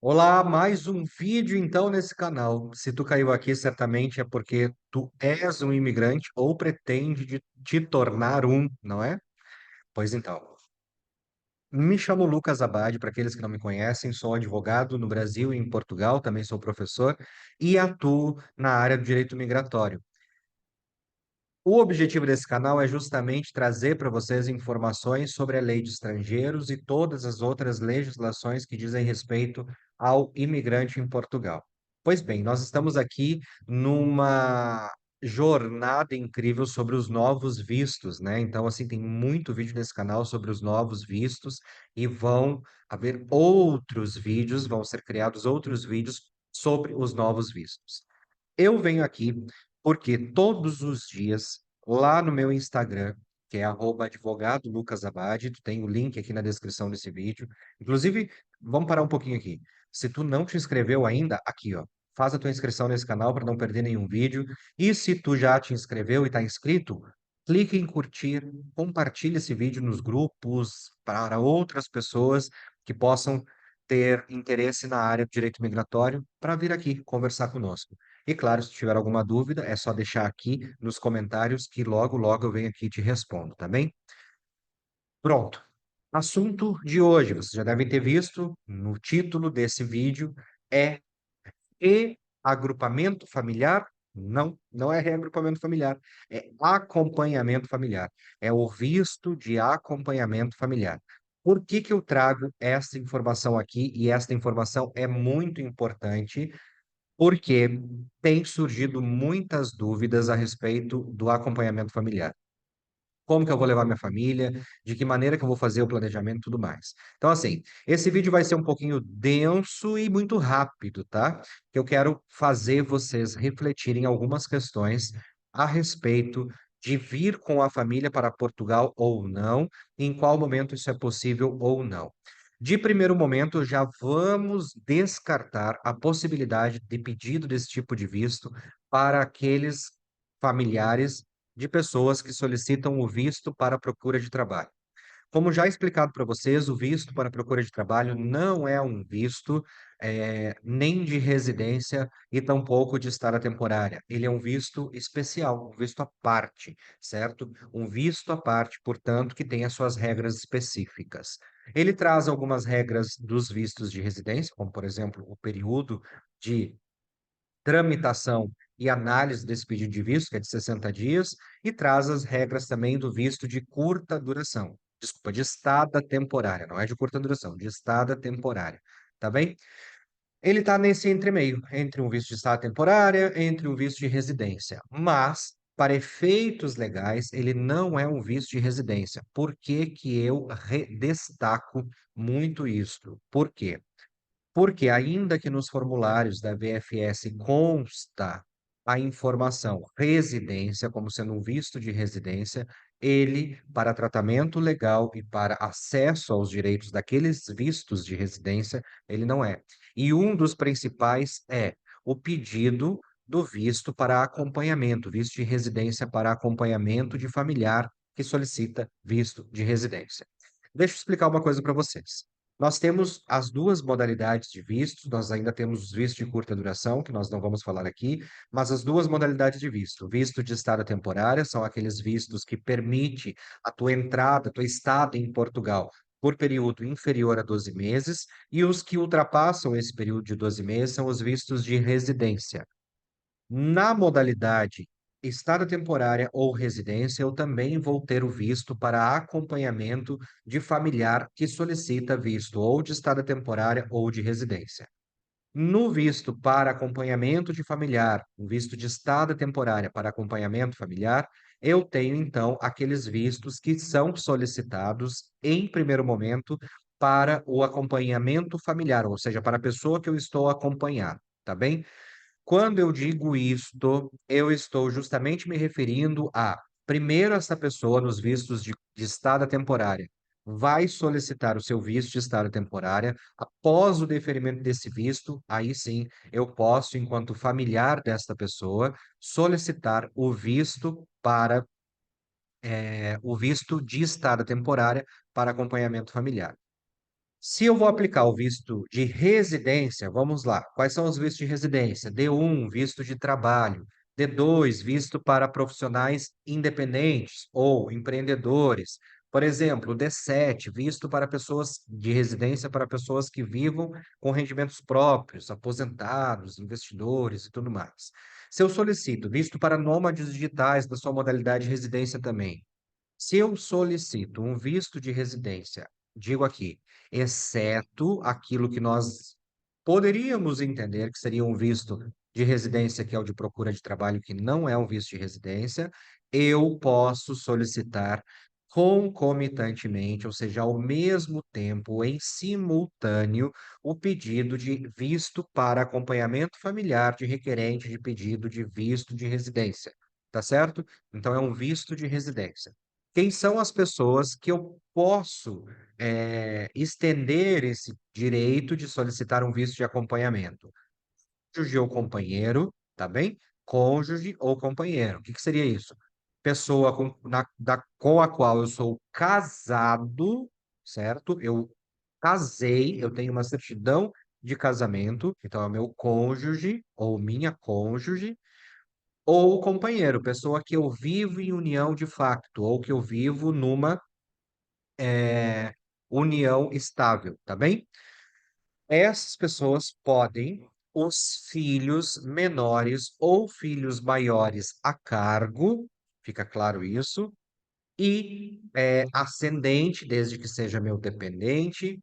Olá, mais um vídeo então nesse canal. Se tu caiu aqui, certamente é porque tu és um imigrante ou pretende te tornar um, não é? Pois então, me chamo Lucas Abad, para aqueles que não me conhecem, sou advogado no Brasil e em Portugal, também sou professor e atuo na área do direito migratório. O objetivo desse canal é justamente trazer para vocês informações sobre a lei de estrangeiros e todas as outras legislações que dizem respeito ao imigrante em Portugal. Pois bem, nós estamos aqui numa jornada incrível sobre os novos vistos, né? Então, assim, tem muito vídeo nesse canal sobre os novos vistos e vão haver outros vídeos, vão ser criados outros vídeos sobre os novos vistos. Eu venho aqui porque todos os dias, lá no meu Instagram, que é @advogado Lucas Abad, tu tem o link aqui na descrição desse vídeo. Inclusive, vamos parar um pouquinho aqui. Se tu não te inscreveu ainda, aqui, ó, faz a tua inscrição nesse canal para não perder nenhum vídeo. E se tu já te inscreveu e está inscrito, clique em curtir, compartilhe esse vídeo nos grupos para outras pessoas que possam ter interesse na área do direito migratório para vir aqui conversar conosco. E claro, se tiver alguma dúvida, é só deixar aqui nos comentários que logo, logo eu venho aqui e te respondo, tá bem? Pronto. Assunto de hoje, vocês já devem ter visto no título desse vídeo, é reagrupamento familiar? Não, não é reagrupamento familiar, é acompanhamento familiar. É o visto de acompanhamento familiar. Por que que eu trago essa informação aqui? E esta informação é muito importante porque tem surgido muitas dúvidas a respeito do acompanhamento familiar. Como que eu vou levar minha família? De que maneira que eu vou fazer o planejamento e tudo mais. Então, assim, esse vídeo vai ser um pouquinho denso e muito rápido, tá? Que eu quero fazer vocês refletirem algumas questões a respeito de vir com a família para Portugal ou não, em qual momento isso é possível ou não. De primeiro momento, já vamos descartar a possibilidade de pedido desse tipo de visto para aqueles familiares de pessoas que solicitam o visto para a procura de trabalho. Como já explicado para vocês, o visto para a procura de trabalho não é um visto nem de residência e tampouco de estada temporária. Ele é um visto especial, um visto à parte, certo? Um visto à parte, portanto, que tem as suas regras específicas. Ele traz algumas regras dos vistos de residência, como, por exemplo, o período de tramitação e análise desse pedido de visto, que é de 60 dias, e traz as regras também do visto de curta duração. Desculpa, de estada temporária, não é de curta duração, de estada temporária. Tá bem? Ele está nesse entremeio, entre um visto de estada temporária, entre um visto de residência. Mas, para efeitos legais, ele não é um visto de residência. Por que que eu destaco muito isso? Por quê? Porque, ainda que nos formulários da VFS consta a informação residência, como sendo um visto de residência, ele, para tratamento legal e para acesso aos direitos daqueles vistos de residência, ele não é. E um dos principais é o pedido do visto para acompanhamento, visto de residência para acompanhamento de familiar que solicita visto de residência. Deixa eu explicar uma coisa para vocês. Nós temos as duas modalidades de vistos, nós ainda temos os vistos de curta duração, que nós não vamos falar aqui, mas as duas modalidades de visto. Visto de estada temporária são aqueles vistos que permite a tua entrada, a tua estada em Portugal por período inferior a 12 meses, e os que ultrapassam esse período de 12 meses são os vistos de residência. Na modalidade estada temporária ou residência, eu também vou ter o visto para acompanhamento de familiar que solicita visto ou de estada temporária ou de residência. No visto para acompanhamento de familiar, o visto de estada temporária para acompanhamento familiar, eu tenho então aqueles vistos que são solicitados em primeiro momento para o acompanhamento familiar, ou seja, para a pessoa que eu estou acompanhando, tá bem? Quando eu digo isto, eu estou justamente me referindo a, primeiro, essa pessoa nos vistos de estada temporária vai solicitar o seu visto de estada temporária. Após o deferimento desse visto, aí sim eu posso, enquanto familiar desta pessoa, solicitar o visto para o visto de estada temporária para acompanhamento familiar. Se eu vou aplicar o visto de residência, vamos lá. Quais são os vistos de residência? D1, visto de trabalho. D2, visto para profissionais independentes ou empreendedores. Por exemplo, D7, visto para pessoas de residência para pessoas que vivam com rendimentos próprios, aposentados, investidores e tudo mais. Se eu solicito visto para nômades digitais da sua modalidade de residência também, se eu solicito um visto de residência, digo aqui, exceto aquilo que nós poderíamos entender que seria um visto de residência, que é o de procura de trabalho, que não é um visto de residência, eu posso solicitar concomitantemente, ou seja, ao mesmo tempo, em simultâneo, o pedido de visto para acompanhamento familiar de requerente de pedido de visto de residência. Tá certo? Então, é um visto de residência. Quem são as pessoas que eu posso estender esse direito de solicitar um visto de acompanhamento? Cônjuge ou companheiro, tá bem? Cônjuge ou companheiro. O que que seria isso? Pessoa com a qual eu sou casado, certo? Eu casei, eu tenho uma certidão de casamento, então é meu cônjuge ou minha cônjuge, ou companheiro, pessoa que eu vivo em união de facto, ou que eu vivo numa união estável, tá bem? Essas pessoas podem, os filhos menores ou filhos maiores a cargo, fica claro isso, e ascendente, desde que seja meu dependente,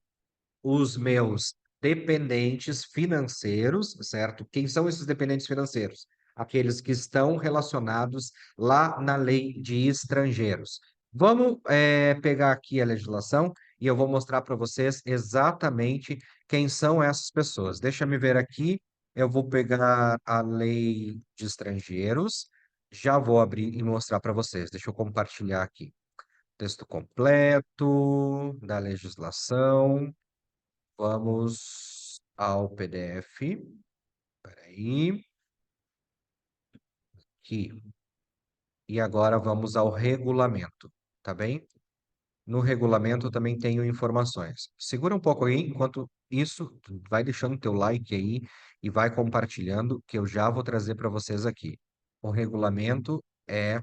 os meus dependentes financeiros, certo? Quem são esses dependentes financeiros? Aqueles que estão relacionados lá na lei de estrangeiros. Vamos, pegar aqui a legislação e eu vou mostrar para vocês exatamente quem são essas pessoas. Deixa me ver aqui. Eu vou pegar a lei de estrangeiros. Já vou abrir e mostrar para vocês. Deixa eu compartilhar aqui. Texto completo da legislação. Vamos ao PDF. Peraí. Aqui. E agora vamos ao regulamento, tá bem? No regulamento eu também tenho informações. Segura um pouco aí, enquanto isso, tu vai deixando teu like aí e vai compartilhando, que eu já vou trazer para vocês aqui. O regulamento é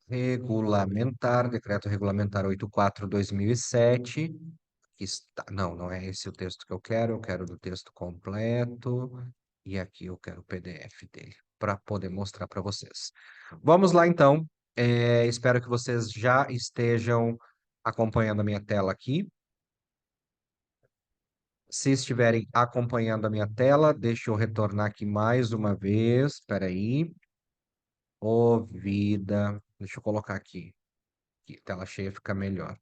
regulamentar, decreto regulamentar 84/2007, que está, não, não é esse o texto que eu quero do texto completo, e aqui eu quero o PDF dele, para poder mostrar para vocês. Vamos lá, então. Espero que vocês já estejam acompanhando a minha tela aqui. Se estiverem acompanhando a minha tela, deixa eu retornar aqui mais uma vez. Espera aí. Ô, vida. Deixa eu colocar aqui. Aqui, tela cheia fica melhor.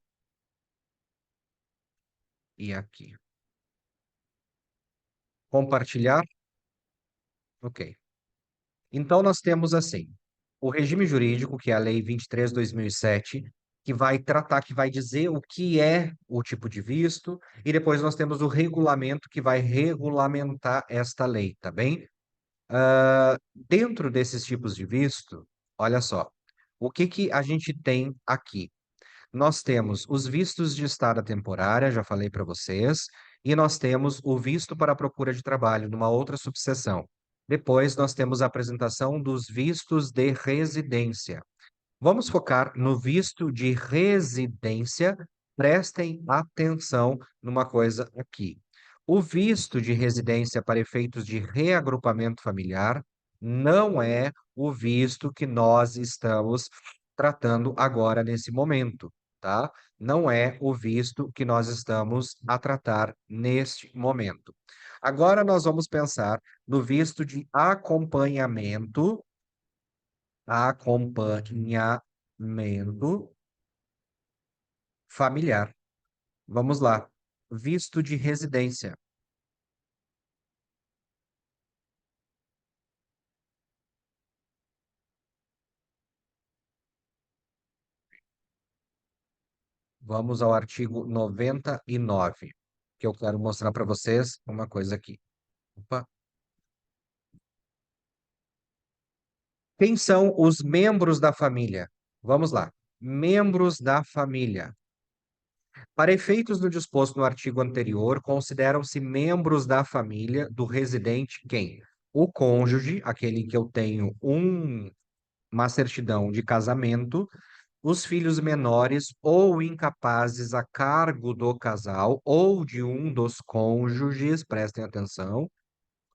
E aqui. Compartilhar? Ok. Então, nós temos assim, o regime jurídico, que é a Lei 23/2007, que vai tratar, que vai dizer o que é o tipo de visto, e depois nós temos o regulamento que vai regulamentar esta lei, tá bem? Dentro desses tipos de visto, olha só, o que que a gente tem aqui? Nós temos os vistos de estada temporária, já falei para vocês, e nós temos o visto para a procura de trabalho, numa outra subseção. Depois, nós temos a apresentação dos vistos de residência. Vamos focar no visto de residência. Prestem atenção numa coisa aqui. O visto de residência para efeitos de reagrupamento familiar não é o visto que nós estamos tratando agora nesse momento, tá? Não é o visto que nós estamos a tratar neste momento. Agora nós vamos pensar no visto de acompanhamento familiar. Vamos lá. Visto de residência. Vamos ao artigo 99, que eu quero mostrar para vocês uma coisa aqui. Opa. Quem são os membros da família? Vamos lá. Membros da família. Para efeitos do disposto no artigo anterior, consideram-se membros da família do residente quem? O cônjuge, aquele que eu tenho uma certidão de casamento, os filhos menores ou incapazes a cargo do casal ou de um dos cônjuges, prestem atenção,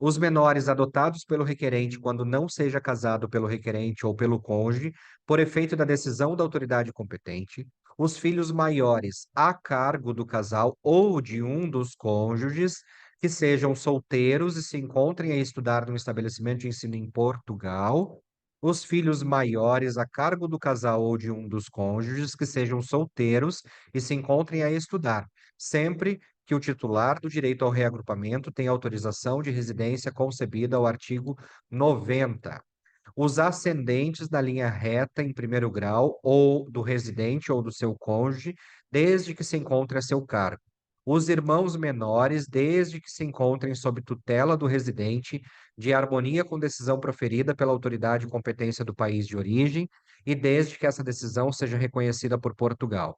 os menores adotados pelo requerente quando não seja casado pelo requerente ou pelo cônjuge, por efeito da decisão da autoridade competente, os filhos maiores a cargo do casal ou de um dos cônjuges que sejam solteiros e se encontrem a estudar num estabelecimento de ensino em Portugal, os filhos maiores a cargo do casal ou de um dos cônjuges que sejam solteiros e se encontrem a estudar, sempre que o titular do direito ao reagrupamento tem autorização de residência concebida ao artigo 90. Os ascendentes da linha reta em primeiro grau ou do residente ou do seu cônjuge, desde que se encontre a seu cargo. Os irmãos menores, desde que se encontrem sob tutela do residente, de harmonia com decisão proferida pela autoridade de competência do país de origem e desde que essa decisão seja reconhecida por Portugal.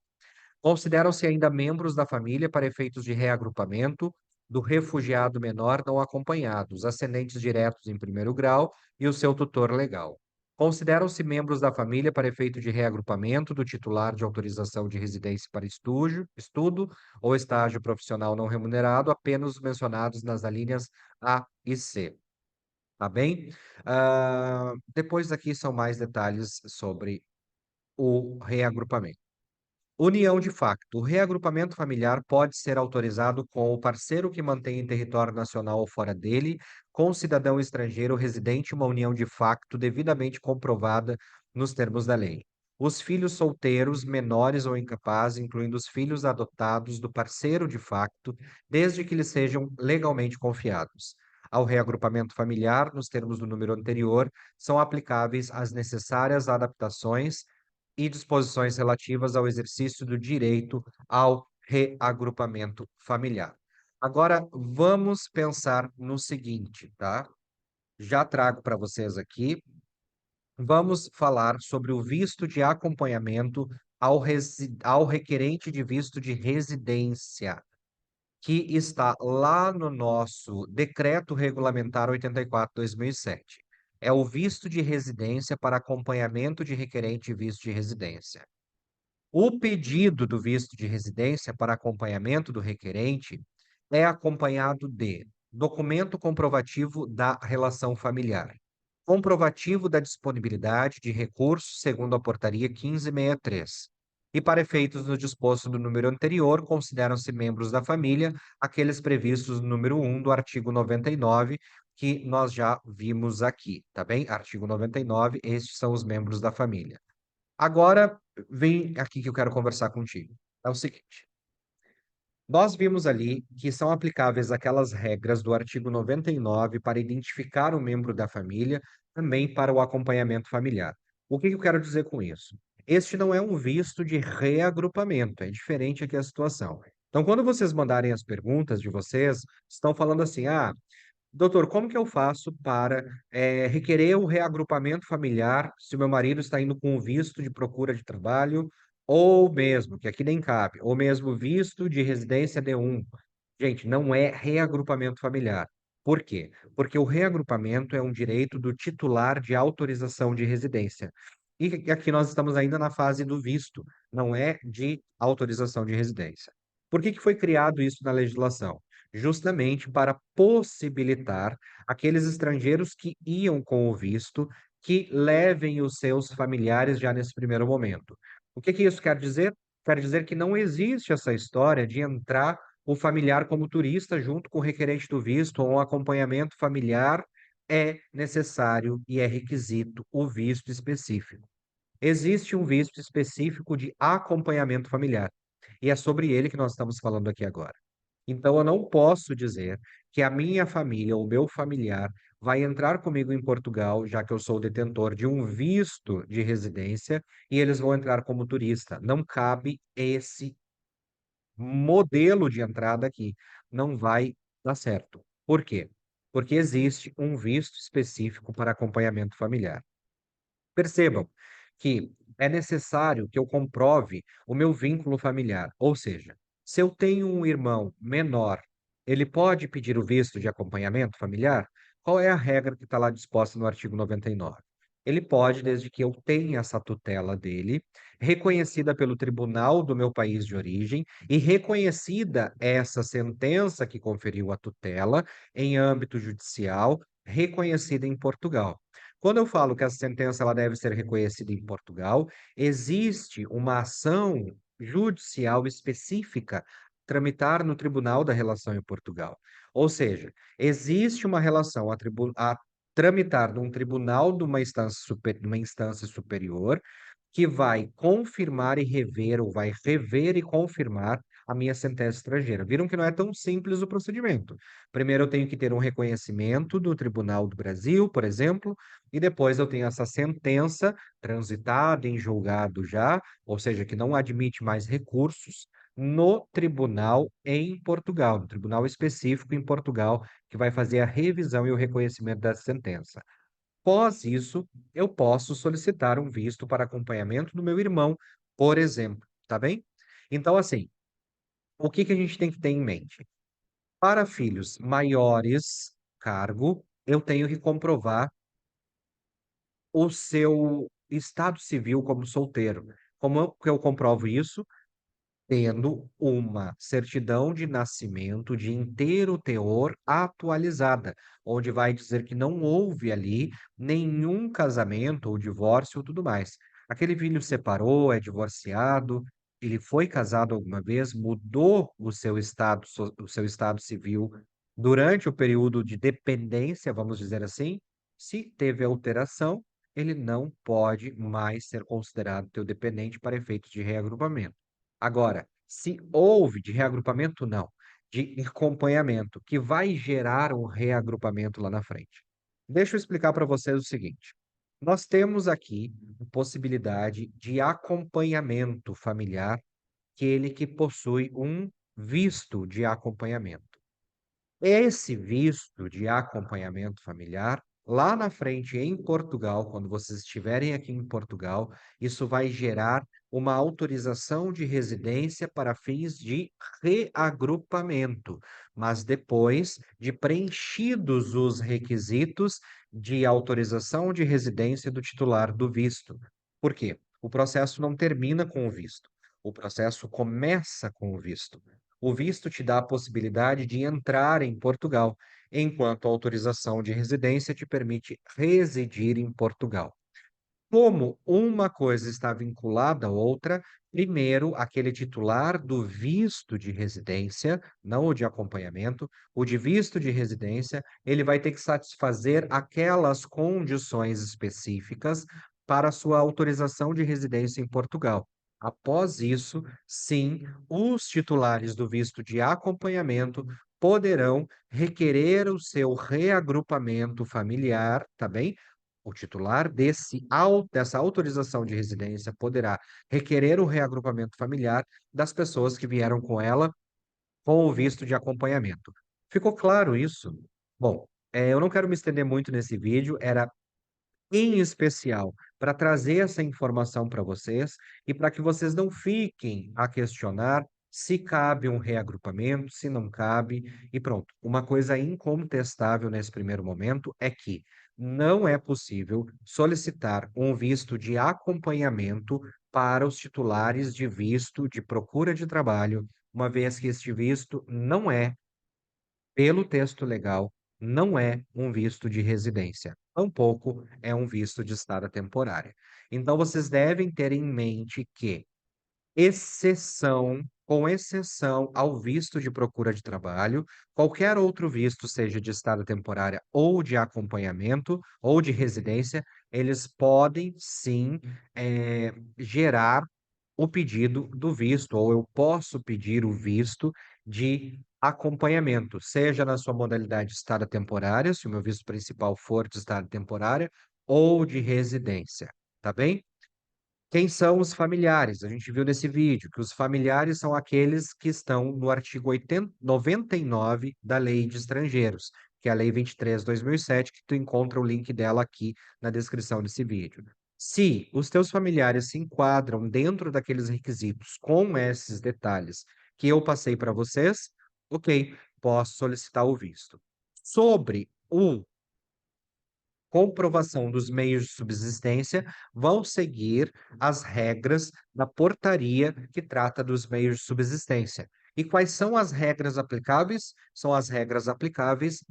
Consideram-se ainda membros da família para efeitos de reagrupamento do refugiado menor não acompanhado, os ascendentes diretos em primeiro grau e o seu tutor legal. Consideram-se membros da família para efeito de reagrupamento do titular de autorização de residência para estudo ou estágio profissional não remunerado, apenas os mencionados nas alíneas A e C. Tá bem? Depois aqui são mais detalhes sobre o reagrupamento. União de facto. O reagrupamento familiar pode ser autorizado com o parceiro que mantém em território nacional ou fora dele, com o cidadão estrangeiro residente uma união de facto devidamente comprovada nos termos da lei. Os filhos solteiros, menores ou incapazes, incluindo os filhos adotados do parceiro de facto, desde que lhes sejam legalmente confiados. Ao reagrupamento familiar, nos termos do número anterior, são aplicáveis as necessárias adaptações e disposições relativas ao exercício do direito ao reagrupamento familiar. Agora, vamos pensar no seguinte, tá? Já trago para vocês aqui. Vamos falar sobre o visto de acompanhamento ao requerente de visto de residência, que está lá no nosso Decreto Regulamentar 84/2007. É o visto de residência para acompanhamento de requerente de visto de residência. O pedido do visto de residência para acompanhamento do requerente é acompanhado de documento comprovativo da relação familiar, comprovativo da disponibilidade de recursos segundo a portaria 1563. E para efeitos no disposto do número anterior, consideram-se membros da família aqueles previstos no número 1 do artigo 99, que nós já vimos aqui, tá bem? Artigo 99, estes são os membros da família. Agora, vem aqui que eu quero conversar contigo. É o seguinte: nós vimos ali que são aplicáveis aquelas regras do artigo 99 para identificar o membro da família, também para o acompanhamento familiar. O que eu quero dizer com isso? Este não é um visto de reagrupamento, é diferente aqui a situação. Então, quando vocês mandarem as perguntas de vocês, estão falando assim: doutor, como que eu faço para requerer o reagrupamento familiar se o meu marido está indo com um visto de procura de trabalho, ou mesmo, que aqui nem cabe, ou mesmo visto de residência D1? Gente, não é reagrupamento familiar. Por quê? Porque o reagrupamento é um direito do titular de autorização de residência. E aqui nós estamos ainda na fase do visto, não é de autorização de residência. Por que que foi criado isso na legislação? Justamente para possibilitar aqueles estrangeiros que iam com o visto que levem os seus familiares já nesse primeiro momento. O que que isso quer dizer? Quer dizer que não existe essa história de entrar o familiar como turista junto com o requerente do visto ou um acompanhamento familiar. É necessário e é requisito o visto específico. Existe um visto específico de acompanhamento familiar, e é sobre ele que nós estamos falando aqui agora. Então, eu não posso dizer que a minha família ou o meu familiar vai entrar comigo em Portugal, já que eu sou detentor de um visto de residência, e eles vão entrar como turista. Não cabe esse modelo de entrada aqui. Não vai dar certo. Por quê? Porque existe um visto específico para acompanhamento familiar. Percebam que é necessário que eu comprove o meu vínculo familiar, ou seja, Se eu tenho um irmão menor, ele pode pedir o visto de acompanhamento familiar? Qual é a regra que está lá disposta no artigo 99? Ele pode, desde que eu tenha essa tutela dele, reconhecida pelo tribunal do meu país de origem e reconhecida essa sentença que conferiu a tutela em âmbito judicial, reconhecida em Portugal. Quando eu falo que essa sentença ela deve ser reconhecida em Portugal, existe uma ação judicial específica tramitar no Tribunal da Relação em Portugal. Ou seja, existe uma relação a tramitar num tribunal de uma instância superior que vai confirmar e rever, ou vai rever e confirmar a minha sentença estrangeira. Viram que não é tão simples o procedimento. Primeiro eu tenho que ter um reconhecimento do Tribunal do Brasil, por exemplo, e depois eu tenho essa sentença transitada em julgado já, ou seja, que não admite mais recursos, no tribunal em Portugal, no tribunal específico em Portugal, que vai fazer a revisão e o reconhecimento da sentença. Após isso, eu posso solicitar um visto para acompanhamento do meu irmão, por exemplo, tá bem? Então, assim, o que que a gente tem que ter em mente? Para filhos maiores, cargo, eu tenho que comprovar o seu estado civil como solteiro. Que eu comprovo isso? Tendo uma certidão de nascimento de inteiro teor atualizada, onde vai dizer que não houve ali nenhum casamento ou divórcio ou tudo mais. Aquele filho separou, é divorciado, ele foi casado alguma vez, mudou o seu estado civil durante o período de dependência, vamos dizer assim. Se teve alteração, ele não pode mais ser considerado teu dependente para efeitos de reagrupamento. Agora, se houve de reagrupamento, não, de acompanhamento, que vai gerar um reagrupamento lá na frente. Deixa eu explicar para vocês o seguinte: nós temos aqui a possibilidade de acompanhamento familiar, aquele que possui um visto de acompanhamento. Esse visto de acompanhamento familiar, lá na frente em Portugal, quando vocês estiverem aqui em Portugal, isso vai gerar uma autorização de residência para fins de reagrupamento, mas depois de preenchidos os requisitos de autorização de residência do titular do visto. Por quê? O processo não termina com o visto. O processo começa com o visto. O visto te dá a possibilidade de entrar em Portugal, enquanto a autorização de residência te permite residir em Portugal. Como uma coisa está vinculada à outra, primeiro, aquele titular do visto de residência, não o de acompanhamento, o de visto de residência, ele vai ter que satisfazer aquelas condições específicas para sua autorização de residência em Portugal. Após isso, sim, os titulares do visto de acompanhamento poderão requerer o seu reagrupamento familiar, tá bem? O titular dessa autorização de residência poderá requerer o reagrupamento familiar das pessoas que vieram com ela com o visto de acompanhamento. Ficou claro isso? Bom, eu não quero me estender muito nesse vídeo, era em especial para trazer essa informação para vocês e para que vocês não fiquem a questionar se cabe um reagrupamento, se não cabe, e pronto. Uma coisa incontestável nesse primeiro momento é que não é possível solicitar um visto de acompanhamento para os titulares de visto de procura de trabalho, uma vez que este visto não é pelo texto legal, não é um visto de residência, tampouco é um visto de estada temporária. Então, vocês devem ter em mente que, com exceção ao visto de procura de trabalho, qualquer outro visto, seja de estada temporária ou de acompanhamento ou de residência, eles podem sim gerar o pedido do visto, ou eu posso pedir o visto de acompanhamento, seja na sua modalidade de estada temporária, se o meu visto principal for de estada temporária, ou de residência, tá bem? Quem são os familiares? A gente viu nesse vídeo que os familiares são aqueles que estão no artigo 99 da Lei de Estrangeiros, que é a Lei 23/2007, que tu encontra o link dela aqui na descrição desse vídeo. Se os teus familiares se enquadram dentro daqueles requisitos com esses detalhes que eu passei para vocês, ok, posso solicitar o visto. Sobre o comprovação dos meios de subsistência, vão seguir as regras da portaria que trata dos meios de subsistência. E quais são as regras aplicáveis? São as regras aplicáveis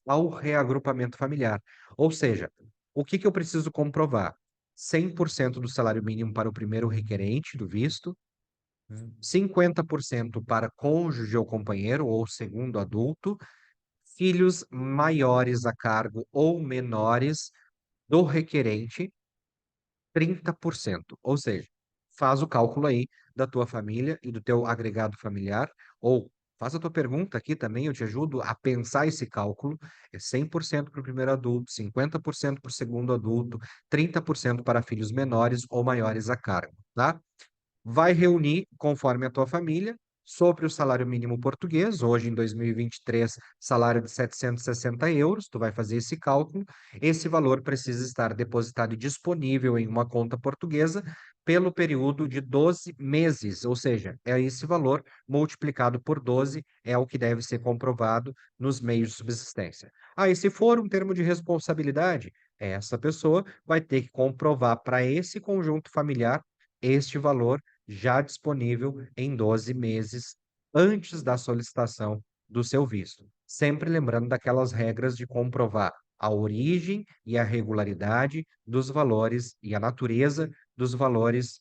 ao reagrupamento familiar. Ou seja, o que que eu preciso comprovar? 100% do salário mínimo para o primeiro requerente do visto, 50% para cônjuge ou companheiro ou segundo adulto, filhos maiores a cargo ou menores do requerente, 30%. Ou seja, faz o cálculo aí da tua família e do teu agregado familiar, ou faz a tua pergunta aqui também, eu te ajudo a pensar esse cálculo. É 100% para o primeiro adulto, 50% para o segundo adulto, 30% para filhos menores ou maiores a cargo, tá? Vai reunir, conforme a tua família, sobre o salário mínimo português, hoje em 2023, salário de 760 euros, tu vai fazer esse cálculo, esse valor precisa estar depositado e disponível em uma conta portuguesa pelo período de 12 meses, ou seja, é esse valor multiplicado por 12 é o que deve ser comprovado nos meios de subsistência. Aí, se for um termo de responsabilidade, essa pessoa vai ter que comprovar para esse conjunto familiar este valor já disponível em 12 meses antes da solicitação do seu visto. Sempre lembrando daquelas regras de comprovar a origem e a regularidade dos valores e a natureza dos valores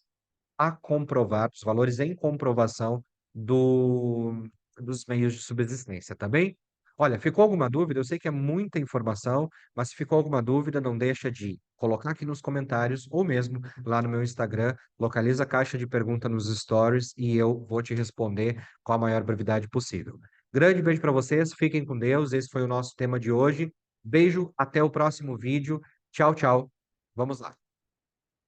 a comprovar, dos valores em comprovação dos meios de subsistência, tá bem? Olha, ficou alguma dúvida? Eu sei que é muita informação, mas se ficou alguma dúvida, não deixa de colocar aqui nos comentários ou mesmo lá no meu Instagram, localiza a caixa de pergunta nos stories e eu vou te responder com a maior brevidade possível. Grande beijo para vocês, fiquem com Deus, esse foi o nosso tema de hoje. Beijo, até o próximo vídeo. Tchau, tchau. Vamos lá.